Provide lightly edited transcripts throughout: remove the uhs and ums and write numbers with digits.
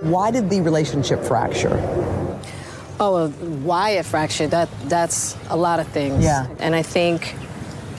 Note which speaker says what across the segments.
Speaker 1: Why did the relationship fracture?
Speaker 2: Oh, why it fractured, that's a lot of things.
Speaker 1: Yeah.
Speaker 2: And I think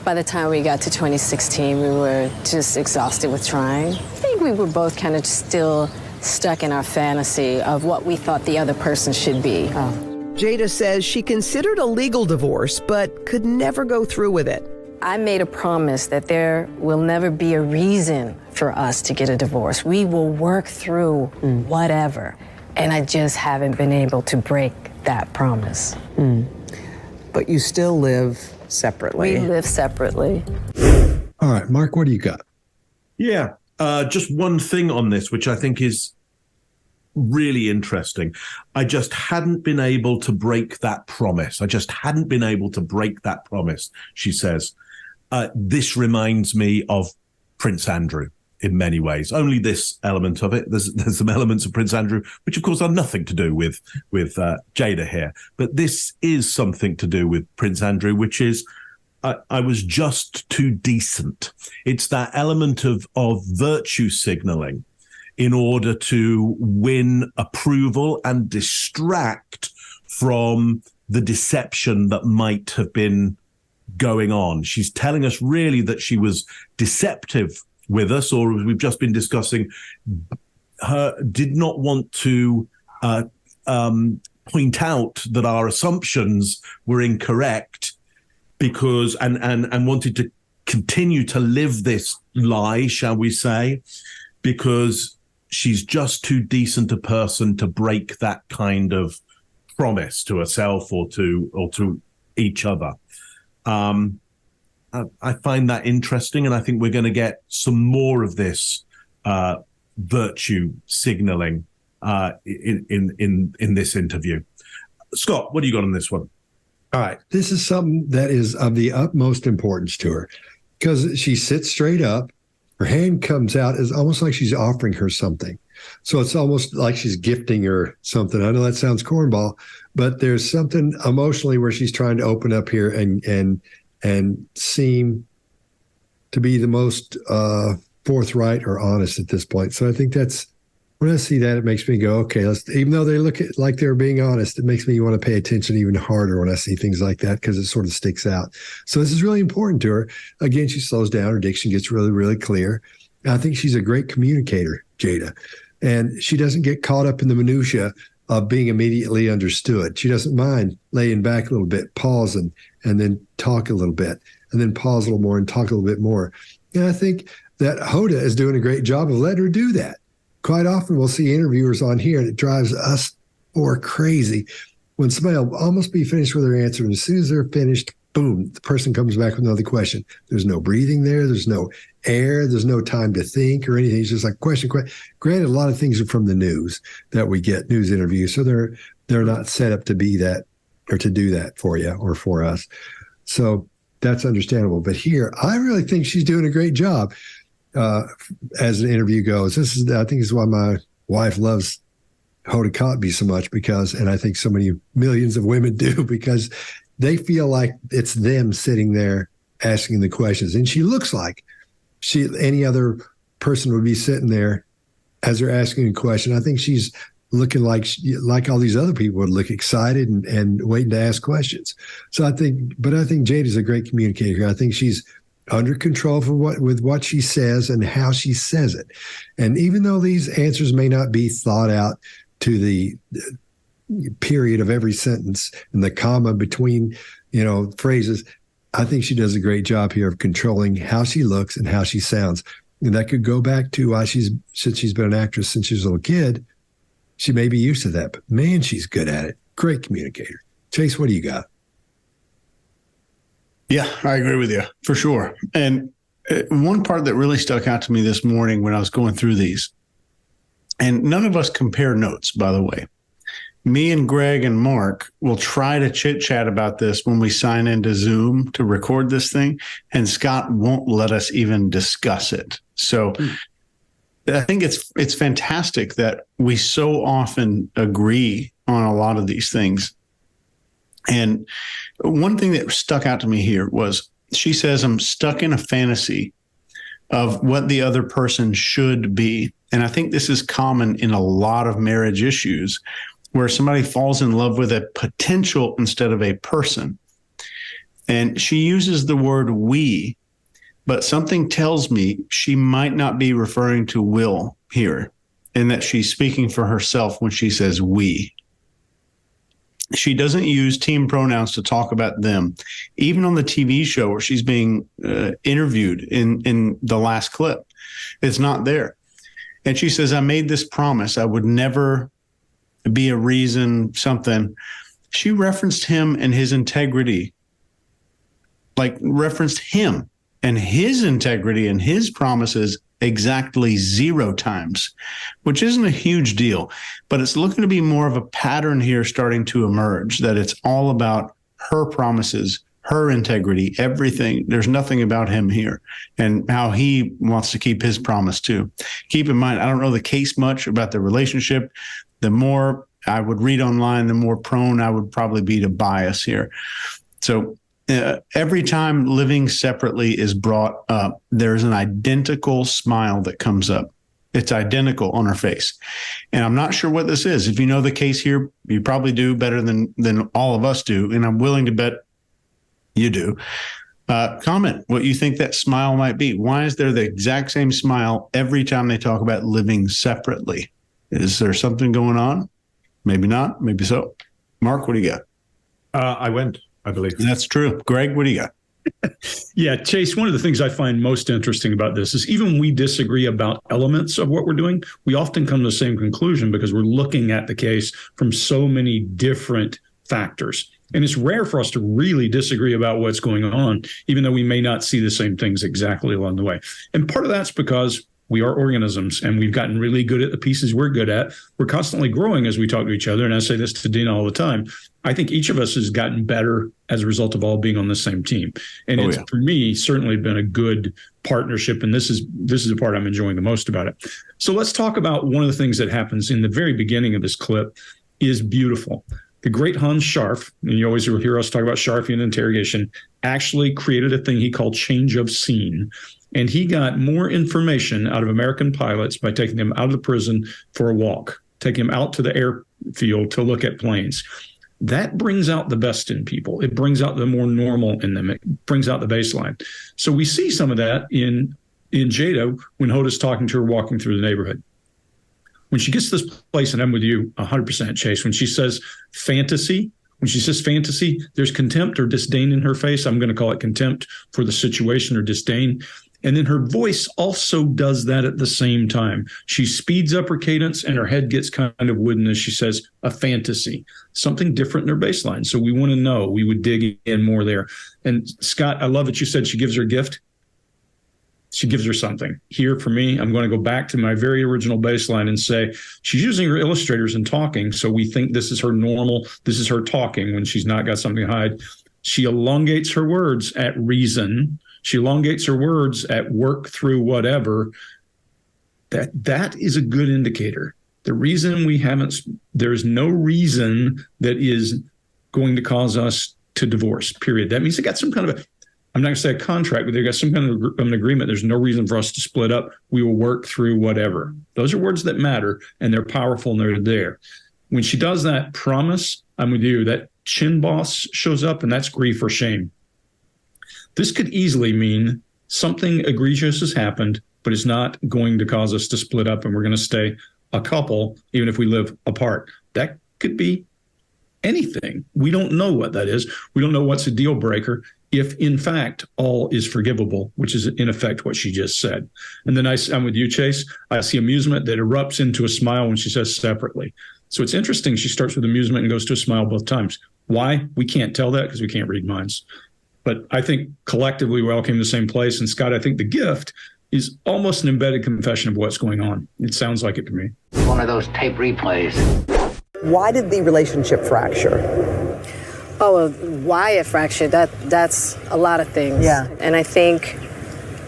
Speaker 2: by the time we got to 2016, we were just exhausted with trying. I think we were both kind of still stuck in our fantasy of what we thought the other person should be.
Speaker 3: Jada says she considered a legal divorce, but could never go through with it.
Speaker 2: I made a promise that there will never be a reason for us to get a divorce. We will work through whatever. And I just haven't been able to break that promise.
Speaker 1: But you still live separately.
Speaker 2: We live separately.
Speaker 4: All right, Mark, what do you got?
Speaker 5: Yeah, just one thing on this, which I think is really interesting. I just hadn't been able to break that promise. I just hadn't been able to break that promise, she says. This reminds me of Prince Andrew in many ways. Only this element of it. There's some elements of Prince Andrew, which of course are nothing to do with Jada here. But this is something to do with Prince Andrew, which is I was just too decent. It's that element of virtue signaling in order to win approval and distract from the deception that might have been going on. She's telling us really that she was deceptive with us, or as we've just been discussing, did not want to point out that our assumptions were incorrect because and wanted to continue to live this lie, shall we say, because she's just too decent a person to break that kind of promise to herself or to each other. I find that interesting, and I think we're going to get some more of this virtue signaling in this interview. Scott, what do you got on this one?
Speaker 4: All right, this is something that is of the utmost importance to her because she sits straight up. Her hand comes out as almost like she's offering her something. So it's almost like she's gifting her something. I know that sounds cornball, but there's something emotionally where she's trying to open up here and seem to be the most forthright or honest at this point. So I think that's, when I see that, it makes me go, okay, even though they look like they're being honest, it makes me want to pay attention even harder when I see things like that because it sort of sticks out. So this is really important to her. Again, she slows down. Her diction gets really, really clear. I think she's a great communicator, Jada. And she doesn't get caught up in the minutia of being immediately understood. She doesn't mind laying back a little bit, pausing, and then talk a little bit, and then pause a little more and talk a little bit more. And I think that Hoda is doing a great job of letting her do that. Quite often we'll see interviewers on here, and it drives us more crazy when somebody will almost be finished with their answer, and as soon as they're finished, boom, the person comes back with another question. There's no breathing there. There's no air. There's no time to think or anything. It's just like question. Granted, a lot of things are from the news that we get, news interviews, so they're not set up to be that or to do that for you or for us. So that's understandable. But here, I really think she's doing a great job as an interview goes. I think this is why my wife loves Hoda Kotb so much and I think so many millions of women do, because they feel like it's them sitting there asking the questions. And she looks like any other person would be sitting there as they're asking a question. I think she's looking like all these other people would look, excited and waiting to ask questions. So I think Jada's a great communicator. I think she's under control with what she says and how she says it. And even though these answers may not be thought out to the period of every sentence and the comma between, phrases, I think she does a great job here of controlling how she looks and how she sounds. And that could go back to why since she's been an actress since she was a little kid, she may be used to that, but man, she's good at it. Great communicator. Chase, what do you got?
Speaker 6: Yeah, I agree with you for sure. And one part that really stuck out to me this morning when I was going through these, and none of us compare notes, by the way. Me and Greg and Mark will try to chit chat about this when we sign into Zoom to record this thing, and Scott won't let us even discuss it. So I think it's fantastic that we so often agree on a lot of these things. And one thing that stuck out to me here was she says, I'm stuck in a fantasy of what the other person should be. And I think this is common in a lot of marriage issues where somebody falls in love with a potential instead of a person. And she uses the word we, but something tells me she might not be referring to Will here, and that she's speaking for herself when she says we. She doesn't use team pronouns to talk about them. Even on the TV show where she's being interviewed in the last clip, it's not there. And she says, I made this promise. I would never be a reason something. She referenced him and his integrity, like referenced him and his integrity and his promises exactly 0 times, which isn't a huge deal, but it's looking to be more of a pattern here starting to emerge, that it's all about her promises, her integrity, everything. There's nothing about him here and how he wants to keep his promise too. Keep in mind, I don't know the case much about the relationship. The more I would read online, the more prone I would probably be to bias here. So every time living separately is brought up, there's an identical smile that comes up. It's identical on her face. And I'm not sure what this is. If you know the case here, you probably do better than all of us do. And I'm willing to bet you do. Comment what you think that smile might be. Why is there the exact same smile every time they talk about living separately? Is there something going on? Maybe not. Maybe so. Mark, what do you got?
Speaker 7: I went, I believe.
Speaker 6: That's true. Greg, what do you got?
Speaker 7: Yeah, Chase, one of the things I find most interesting about this is even when we disagree about elements of what we're doing, we often come to the same conclusion because we're looking at the case from so many different factors. And it's rare for us to really disagree about what's going on, even though we may not see the same things exactly along the way. And part of that's because we are organisms and we've gotten really good at the pieces we're good at. We're constantly growing as we talk to each other. And I say this to Dina all the time. I think each of us has gotten better as a result of all being on the same team. And it's, for me, certainly been a good partnership. And this is the part I'm enjoying the most about it. So let's talk about one of the things that happens in the very beginning of this clip is beautiful. The great Hans Scharf, and you always hear us talk about Scharfian interrogation, actually created a thing he called change of scene. And he got more information out of American pilots by taking them out of the prison for a walk, taking them out to the airfield to look at planes. That brings out the best in people. It brings out the more normal in them. It brings out the baseline. So we see some of that in Jada when Hoda's talking to her walking through the neighborhood. When she gets to this place, and I'm with you 100%, Chase, when she says fantasy, there's contempt or disdain in her face. I'm going to call it contempt for the situation or disdain. And then her voice also does that at the same time. She speeds up her cadence and her head gets kind of wooden as she says a fantasy, something different in her baseline. So we want to know, we would dig in more there. And Scott, I love that you said she gives her a gift. She gives her something. Here for me, I'm going to go back to my very original baseline and say she's using her illustrators and talking. So we think this is her normal. This is her talking when she's not got something to hide. She elongates her words at reason. She elongates her words at work through whatever. That is a good indicator. The reason there's no reason that is going to cause us to divorce, period. That means they got some kind of I'm not going to say a contract, but they got some kind of an agreement. There's no reason for us to split up. We will work through whatever. Those are words that matter, and they're powerful, and they're there. When she does that promise, I'm with you, that chin boss shows up, and that's grief or shame. This could easily mean something egregious has happened, but it's not going to cause us to split up, and we're going to stay a couple, even if we live apart. That could be anything. We don't know what that is. We don't know what's a deal breaker if, in fact, all is forgivable, which is, in effect, what she just said. And then I'm with you, Chase. I see amusement that erupts into a smile when she says separately. So it's interesting. She starts with amusement and goes to a smile both times. Why? We can't tell that because we can't read minds. But I think collectively we all came to the same place. And Scott, I think the gift is almost an embedded confession of what's going on. It sounds like it to me.
Speaker 8: One of those tape replays.
Speaker 3: Why did the relationship fracture?
Speaker 2: Oh, well, why it fractured, that's a lot of things.
Speaker 3: Yeah.
Speaker 2: And I think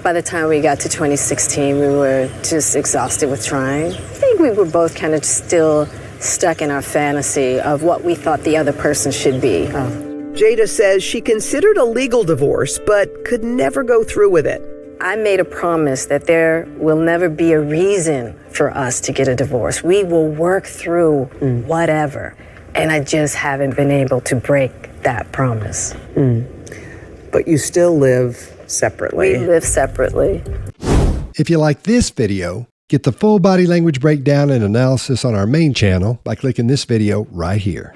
Speaker 2: by the time we got to 2016, we were just exhausted with trying. I think we were both kind of still stuck in our fantasy of what we thought the other person should be.
Speaker 3: Jada says she considered a legal divorce, but could never go through with it.
Speaker 2: I made a promise that there will never be a reason for us to get a divorce. We will work through whatever. And I just haven't been able to break that promise.
Speaker 1: But you still live separately.
Speaker 2: We live separately.
Speaker 9: If you like this video, get the full body language breakdown and analysis on our main channel by clicking this video right here.